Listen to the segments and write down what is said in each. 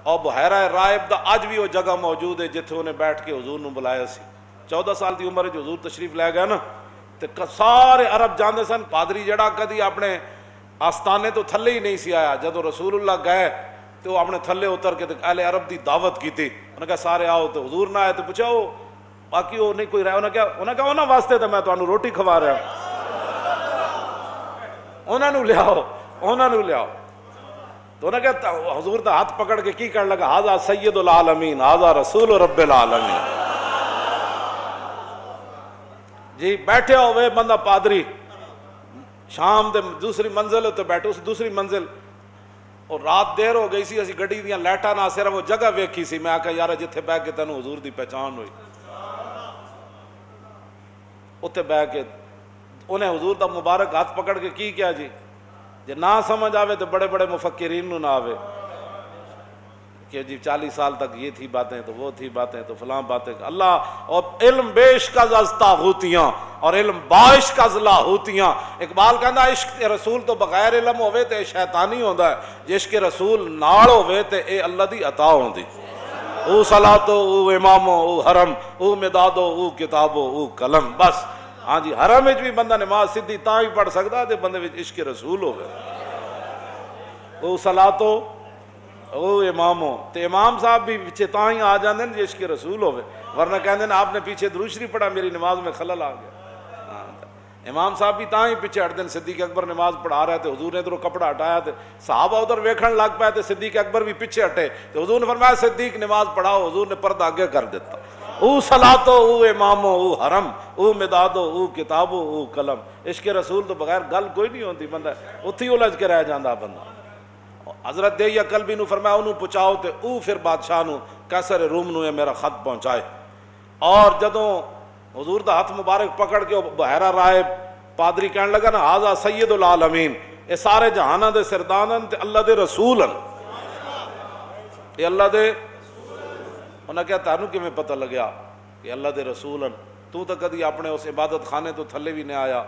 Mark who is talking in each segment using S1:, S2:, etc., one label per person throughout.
S1: اور بحیرہ رائب دا اج بھی وہ جگہ موجود ہے جتھے انہیں بیٹھ کے حضور نو بلایا سی. 14 سال دی عمر جو حضور تشریف لے گئے نا تے سارے عرب جاندے سن پادری جڑا کدی اپنے آستانے تو تھلے ہی نہیں سی آیا. جدو رسول اللہ گئے تو اپنے تھلے اتر کے اہل عرب دی دعوت کی تھی. انہوں نے کہا سارے آؤ, تو حضور نہ آئے تو پوچھا وہ باقی وہ نہیں کوئی رہا. انہوں نے کہا انہوں واسطے تو میں تمہیں روٹی کھوا رہا ہوں, انہوں نے لے آؤ. تو انہوں نے کہا حضور دا ہاتھ پکڑ کے کی کرنے لگا, ھذا سید العالمین ھذا رسول رب العالمین. جی بیٹھے ہوئے بندہ پادری شام دے دوسری منزل تے بیٹھے, اس دوسری منزل اور رات دیر ہو گئی سی, اسی گڈی دیاں لائٹاں نہ صرف وہ جگہ ویکھی سی. میں آکھا یار جتھے بیٹھ کے تینوں حضور دی پہچان ہوئی اتنے بیٹھ کے انہیں حضور دا مبارک ہاتھ پکڑ کے کی کیا جی. جے نہ سمجھ آوے تو بڑے بڑے مفکرین نو نہ آوے کہ جی 40 سال تک یہ تھی باتیں تو وہ تھی باتیں تو فلاں باتیں. اللہ اور علم بیش کا زستا ہوتیاں اور علم باش کا ضلع ہوتیاں. اقبال کہندا عشق رسول تو بغیر علم ہوئے تے شیطانی ہوندا ہے, جے عشق رسول نال ہوئے تے اے اللہ دی عطا ہوندی. او صلاتو او امامو او حرم او مدادو او کتابو او قلم. بس ہاں جی, حرم وچ بھی بندہ نماز سیدھی تاں ہی پڑھ سکدا تے بندے وچ عشق رسول ہوئے. او صلاتو او امامو, تے امام صاحب بھی پیچھے تاں ہی آ جاندے نے جے عشق رسول ہوئے, ورنہ کہندے نے آپ نے پیچھے درود شریف پڑھا میری نماز میں خلل آ گیا. امام صاحب بھی تاں ہی پیچھے ہٹ دیں. صدیق اکبر نماز پڑھا رہے تھے, حضور نے ادھر کپڑا ہٹایا تے صحابہ ادھر ویکھن لگ پائے تے صدیق اکبر بھی پیچھے ہٹے تو حضور نے فرمایا صدیق نماز پڑھاؤ. حضور نے پردہ آگے کر دیتا. او صلاتو او امامو او حرم او مدادو او کتابو او قلم. عشق رسول تو بغیر گل کوئی نہیں ہوتی, بندہ اتھی الجھ کے رہ جاندہ بندہ. حضرت دہیا کلبی نو فرمایا انہوں پہنچاؤ تے او پھر بادشاہ نو قیصر روم نو میرا خط پہنچائے. اور جدوں حضور دا ہاتھ مبارک پکڑ کے بحیرہ رائب پادری کہنے لگا نا ھذا سید العالمین, اے سارے جہانہ دے سردانن تے اللہ دے رسولن, اے اللہ دے. انہاں کہا تانوں کیویں پتہ لگیا کہ اللہ دے رسولن, تو کدی اپنے اس عبادت خانے تو تھلے بھی نہیں آیا.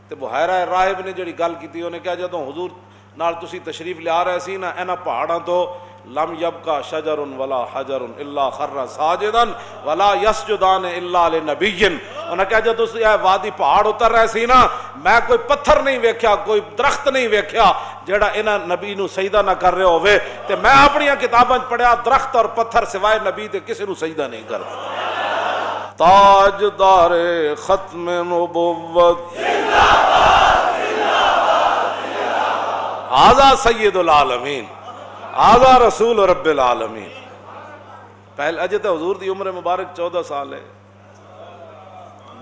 S1: تے بحیرہ راہب نے جڑی گل کیتی انہیں کہا جدوں حضور نال تسی تشریف لے آ رہے سی نا انہاں پہاڑاں تو لم یبقى شجر ولا حجر الا خر ساجدا ولا یسجدان الا لنبی. انہاں کہا جب تسی وادی پہاڑ اتر رہے سی نا میں کوئی پتھر نہیں ویکھیا, کوئی درخت نہیں ویکھیا جڑا انہاں نبی نو سجدہ نہ کر رہے ہوئے. تے میں اپنی کتاباں پڑھیا درخت اور پتھر سوائے نبی تے کسی نو سجدہ نہیں کردا. تاجدار ختم نبوت ھذا سید العالمین ھذا رسول رب العالمین. پہلے اجے تو حضور دی عمر مبارک 14 سال ہے.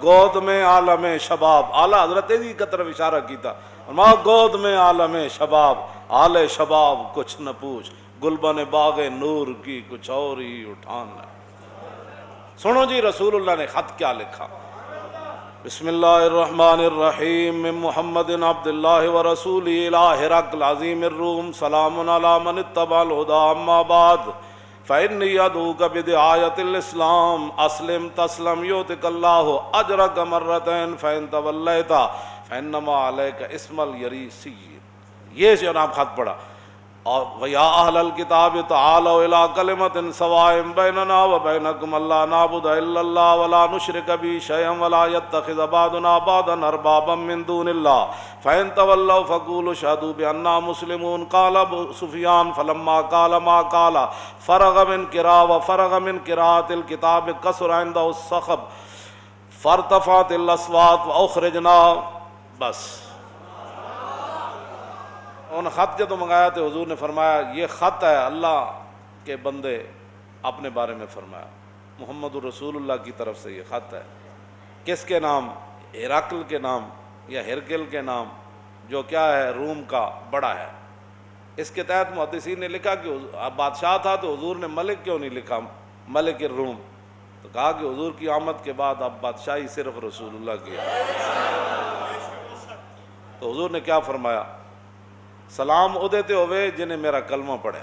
S1: گود میں عالم شباب, اعلیٰ حضرت دی کی طرف اشارہ کیتا, فرمایا گود میں عالم شباب آل شباب کچھ نہ پوچھ, گلبن باغ نور کی کچھ اور ہی اٹھان ہے. سنو جی رسول اللہ نے خط کیا لکھا. بسم اللہ الرحمن الرحیم من محمد عبد اللہ ورسولہ الی ہرقل عظیم الروم سلام علی من اتبع الہدی اما بعد فإنی ادعوک بدعایۃ الاسلام اسلم تسلم یؤتک اللہ اجرک مرتین فإن تولیت فإنما علیک اسم الیریسی. یہ جناب خط پڑھا. اور وَيَا أَهْلَ الْكِتَابِ تَعَالَوْا إِلَىٰ كَلِمَةٍ سَوَاءٍ بَيْنَنَا وَبَيْنَكُمْ أَلَّا نَعْبُدَ إِلَّا اللَّهَ وَلَا نُشْرِكَ بِهِ شَيْئًا وَلَا يَتَّخِذَ بَعْضُنَا بَعْضًا أَرْبَابًا مِّن دُونِ اللَّهِ فَإِن تَوَلَّوْا فَقُولُوا اشْهَدُوا بِأَنَّا مُسْلِمُونَ. قَالَ أَبُو سُفْيَانُ فَلَمَّا قَالَ مَا قَالَ فَرَغَ مِنْ قِرَاءَةِ وَفَرَغَ مِنْ قِرَاءَةِ الْكِتَابِ كَثُرَ عِندَهُ الصَّخَبُ فَارْتَفَعَتِ الْأَصْوَاتُ وَأُخْرِجْنَا. بس ان خط جدو منگایا تو حضور نے فرمایا یہ خط ہے اللہ کے بندے اپنے بارے میں فرمایا, محمد الرسول اللہ کی طرف سے یہ خط ہے. کس کے نام؟ ہرقل کے نام یا ہرقل کے نام, جو کیا ہے روم کا بڑا ہے. اس کے تحت محدثین نے لکھا کہ بادشاہ تھا تو حضور نے ملک کیوں نہیں لکھا ملک الروم, تو کہا کہ حضور کی آمد کے بعد اب بادشاہی صرف رسول اللہ کی ہے. تو حضور نے کیا فرمایا, سلام او دیتے ہوئے جنہیں میرا کلمہ پڑھا,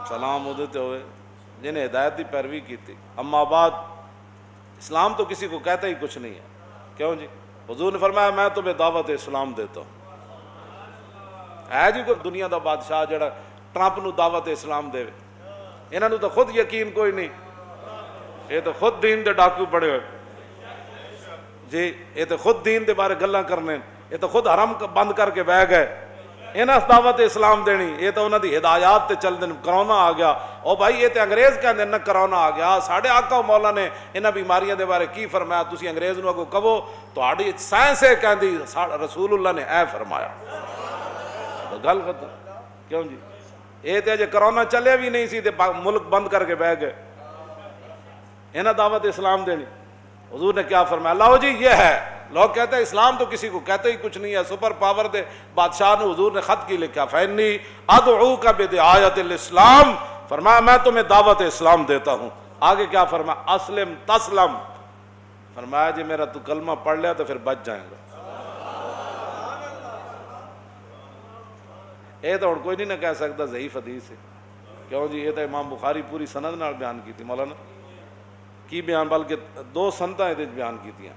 S1: سلام او دیتے ہوئے جنہیں ہدایت کی پیروی کی تھی. اما بعد اسلام تو کسی کو کہتا ہی کچھ نہیں ہے, کیوں جی؟ حضور نے فرمایا میں تمہیں دعوت اسلام دیتا ہوں. ہے جی کوئی دنیا دا بادشاہ جڑا ٹرمپ نو دعوت اسلام دے، انہاں نو تو خود یقین کوئی نہیں، یہ تو خود دین دے ڈاکو بڑے ہوئے جی، یہ تو خود دین دے بارے گلاں کرنے، یہ تو خود حرم بند کر کے بہ گئے، انہاں دعوت اسلام دینی، یہ تو انہاں دی ہدایات تے چل دین۔ کرونا آ گیا، او بھائی یہ تے انگریز کہندے نہ کرونا آ گیا، ساڈے آقا و مولا نے انہاں بیماریاں دے بارے کی فرمایا؟ تسی انگریز نو اگوں کہو تہاڈی سائنس ہے کہندی رسول اللہ نے اے فرمایا، گل ختم۔ کیوں جی؟ یہ تے جے کرونا چلے بھی نہیں سی تے ملک بند کر کے بہ گئے، انہاں دعوت اسلام دینی۔ حضور نے کیا فرمایا؟ لاؤ جی یہ ہے، لوگ کہتے ہیں اسلام تو کسی کو کہتے ہی کچھ نہیں ہے، سپر پاور دے بادشاہ نے حضور نے خط کی لکھا، فإنی ادعوک بدعایۃ الاسلام، فرمایا میں تمہیں دعوت اسلام دیتا ہوں۔ آگے کیا فرمایا؟ اسلم تسلم، فرمایا جی میرا تو کلمہ پڑھ لیا تو پھر بچ جائیں گا۔ یہ تو کوئی نہیں نہ کہہ سکتا ضعیف حدیث ہے، کیوں جی؟ یہ تو امام بخاری پوری سند نال بیان کی تھی، مولانا کی بیان، بلکہ دو سنتاں یہ بیان کی تھی۔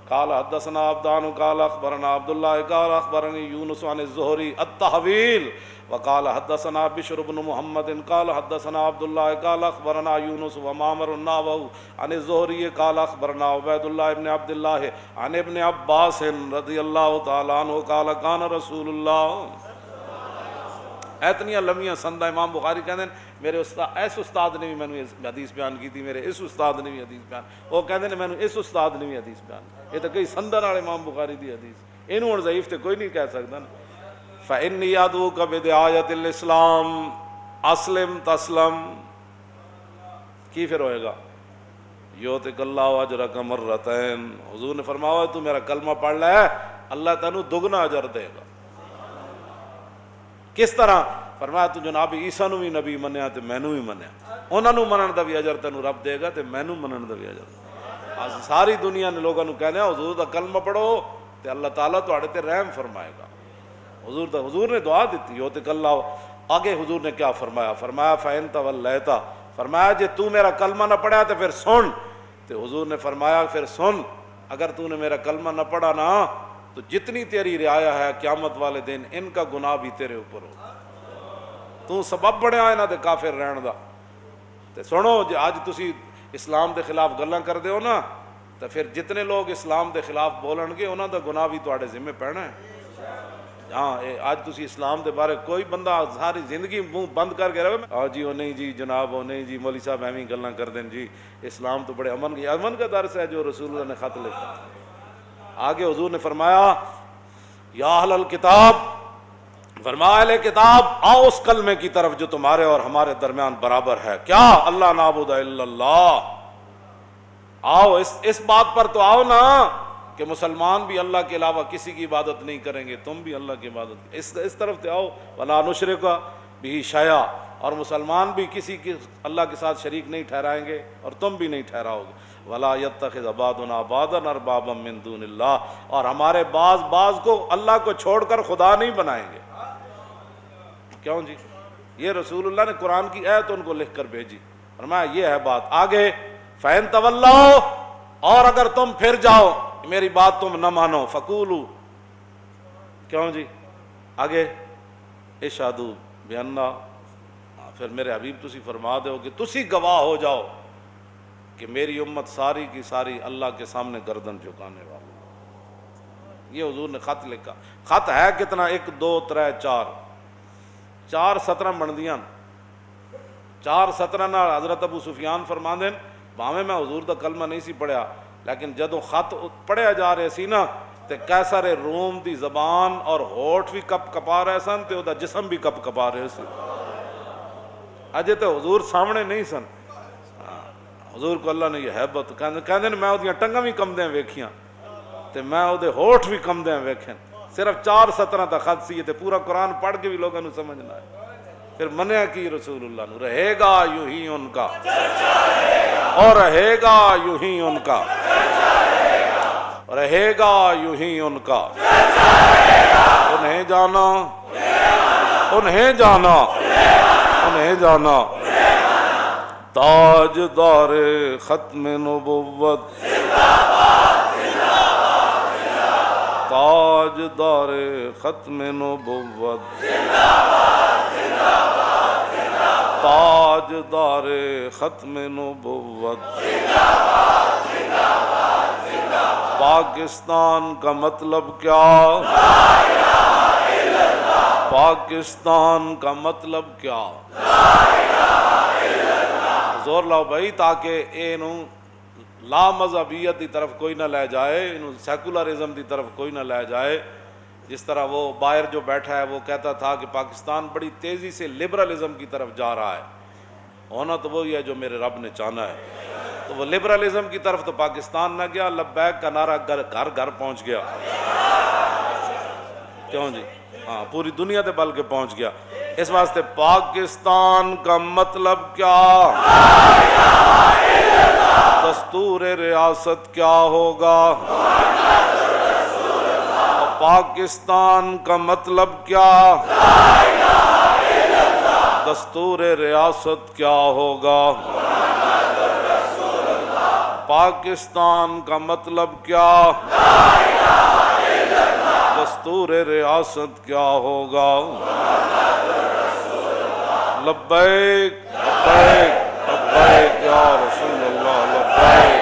S1: قال حدثنا عبدان قال اخبرنا عبد الله قال اخبرني يونس عن الزهري التحويل وقال حدثنا بشر بن محمد قال حدثنا عبد الله قال اخبرنا يونس ومعمر النحو عن الزهري قال اخبرنا عبيد الله بن عبد الله عن ابن عباس رضي الله تعالى عنه قال كان رسول الله، اتنی لمبیاں سندہ امام بخاری کہتے ہیں میرے استاد اس استاد نے بھی میں نے حدیث بیان کی تھی، میرے اس استاد نے بھی حدیث بیان، وہ کہتے ہیں میں نے اس استاد نے بھی حدیث بیان، یہ تو کئی سندہ نال امام بخاری دی حدیث، اینوں ہن ضعیف تے کوئی نہیں کہہ سکدا نا۔ فإنی ادعوک بدعایۃ الاسلام اسلم تسلم، کی پھر ہوئے گا؟ یؤتک اللہ اجرک مرتین، حضور نے فرمایا تو میرا کلمہ پڑھ لے اللہ تینوں دگنا اجر دے گا۔ کس طرح؟ فرمایا تو جناب عیسیٰ نو بھی نبی منیا تے مینوں بھی منیا، انہاں نو منن دا بھی اجر تینوں رب دے گا تے مینوں منن دا بھی اجر۔ ساری دنیا نے لوگاں نو کہنا حضور دا کلمہ پڑھو تے اللہ تعالیٰ تہاڈے تے رحم فرمائے گا۔ حضور نے دعا دیتی یؤتک اللہ۔ آگے حضور نے کیا فرمایا؟ فرمایا فإن تولیت، فرمایا جے تو میرا کلمہ نہ پڑھا تے پھر سن، تے حضور نے فرمایا پھر سن، اگر تو نے میرا کلمہ نہ پڑھا نا تو جتنی تیری رعایا ہے قیامت والے دن ان کا گناہ بھی تیرے اوپر ہو، تو سبب بنیا انہاں دے کافر رہن دا۔ تے سنو جے اج تسی اسلام دے خلاف گلاں کردے ہو نا تو پھر جتنے لوگ اسلام دے خلاف بولن گے انہاں دا گناہ بھی تواڈے ذمہ پینا ہے۔ ہاں اج تسی اسلام دے بارے کوئی بندہ ساری زندگی منہ بند کر کے رہے جی او نہیں جی جناب او نہیں جی مولوی صاحب ایویں گلاں کر دیں جی، اسلام تو بڑے امن کا درس ہے جو رسول اللہ نے خط لکھا۔ آگے حضور نے فرمایا یا اہل الکتاب، فرمایا اہل کتاب آؤ اس کلمے کی طرف جو تمہارے اور ہمارے درمیان برابر ہے، کیا؟ اللہ نعبد الا اللہ۔ آؤ اس بات پر تو آؤ نا کہ مسلمان بھی اللہ کے علاوہ کسی کی عبادت نہیں کریں گے، تم بھی اللہ کی عبادت اس طرف سے آؤ۔ ولا نشرک بہ شیئا، اور مسلمان بھی کسی کی اللہ کے ساتھ شریک نہیں ٹھہرائیں گے اور تم بھی نہیں ٹھہراؤ گے۔ ولا یتخذ بعضنا بعضا اربابا من دون اللہ، اور ہمارے بعض کو اللہ کو چھوڑ کر خدا نہیں بنائیں گے۔ کیوں جی؟ یہ رسول اللہ نے قرآن کی آیت ان کو لکھ کر بھیجی، فرمایا یہ ہے بات۔ آگے فَإِن تَوَلَّوْا، اور اگر تم پھر جاؤ میری بات تم نہ مانو، فَقُولُوا، کیوں جی؟ آگے اشہدوا بِأَنَّا، پھر میرے حبیب تسی فرما دو کہ تسی گواہ ہو جاؤ کہ میری امت ساری کی ساری اللہ کے سامنے گردن جھکانے والی۔ یہ حضور نے خط لکھا۔ خط ہے کتنا؟ 1 2 3 4 17 بندیاں، 4 17 نال حضرت ابو سفیان فرما دین بھاویں میں حضور دا کلمہ نہیں سی پڑھیا لیکن جدوں خط پڑھیا جا رہے سی نا تے قیصر روم دی زبان اور ہونٹ بھی کپ کپا رہے سن تے او دا جسم بھی کپ کپا رہے سی۔ اجے تے حضور سامنے نہیں سن، حضور کو اللہ نے یہ حیبت کہندے میں اودیاں ٹنگاں بھی کمدیاں ویکھیاں تے میں اودے ہونٹ بھی کمدیاں ویکھن۔ صرف 4 17 دا خط سی تے پورا قرآن پڑھ کے بھی لوگوں نو سمجھنا ہے۔ پھر منیا کی رسول اللہ نو، رہے گا یوں ہی ان کا اور رہے گا یوں ہی ان کا، رہے گا یوں ہی ان کا، انہیں جانا انہیں جانا انہیں جانا۔ تاجدار ختم نبوت، تاجدار ختم نبوت، تاجدار ختم نبوت، پاکستان کا مطلب کیا؟ پاکستان کا مطلب کیا؟ زور لاؤ بھائی، تاکہ اینو لا مذہبیت دی طرف کوئی نہ لے جائے، انہوں سیکولرزم دی طرف کوئی نہ لے جائے۔ جس طرح وہ باہر جو بیٹھا ہے وہ کہتا تھا کہ پاکستان بڑی تیزی سے لبرلزم کی طرف جا رہا ہے، ہونا تو وہی ہے جو میرے رب نے چاہنا ہے۔ تو وہ لبرلزم کی طرف تو پاکستان نہ گیا، لبیک کا نعرہ گھر گھر پہنچ گیا، کیوں جی؟ ہاں، پوری دنیا تے بلکہ پہنچ گیا۔ اس واسطے پاکستان کا مطلب کیا؟ دستور ریاست کیا ہوگا؟ پاکستان کا مطلب کیا؟ دستور ریاست کیا ہوگا؟ پاکستان کا مطلب کیا؟ دستور ریاست کیا ہوگا؟ لبیک لبیک لبیک یا رسول اللہ، لبیک